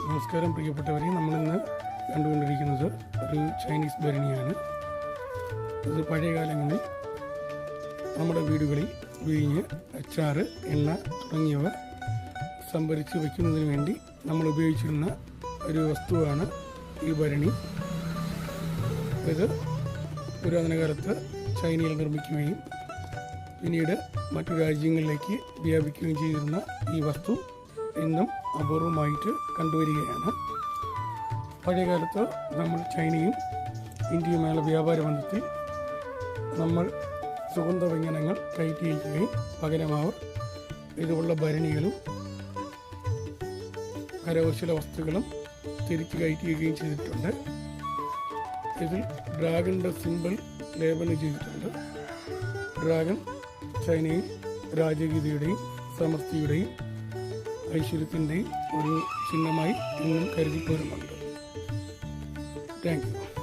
നമസ്കാരം പ്രിയപ്പെട്ടവരെ, നമ്മളിന്ന് കണ്ടുകൊണ്ടിരിക്കുന്നത് ഒരു ചൈനീസ് ഭരണിയാണ്. ഇത് പഴയ കാലങ്ങളിൽ നമ്മുടെ വീടുകളിൽ വീഞ്ഞ്, അച്ചാറ്, എണ്ണ തുടങ്ങിയവ സംഭരിച്ച് വയ്ക്കുന്നതിന് വേണ്ടി നമ്മൾ ഉപയോഗിച്ചിരുന്ന ഒരു വസ്തുവാണ് ഈ ഭരണി. ഇത് പുരാതന കാലത്ത് ചൈനയിൽ നിർമ്മിക്കുകയും പിന്നീട് മറ്റു രാജ്യങ്ങളിലേക്ക് വ്യാപിക്കുകയും ചെയ്തിരുന്ന ഈ വസ്തു ഇന്നും അപൂർവമായിട്ട് കണ്ടുവരികയാണ്. പഴയകാലത്ത് നമ്മൾ ചൈനയും ഇന്ത്യയുമായുള്ള വ്യാപാര ബന്ധത്തിൽ നമ്മൾ സുഗന്ധവ്യഞ്ജനങ്ങൾ കയറ്റി അയക്കുകയും പകരം അവർ ഇതുള്ള ഭരണികളും കരകൗശല വസ്തുക്കളും തിരിച്ചു കയറ്റുകയും ചെയ്തിട്ടുണ്ട്. ഇതിൽ ഡ്രാഗണിൻ്റെ സിമ്പിൾ ലേബൽ ചെയ്തിട്ടുണ്ട്. ഡ്രാഗൺ ചൈനയിൽ രാജകീയതയുടെയും സമൃദ്ധിയുടെയും ഐശ്വര്യത്തിൻ്റെയും ഒരു ചിഹ്നമായി ഇന്നും കരുതിപ്പോരുന്നുണ്ട്. Thank you.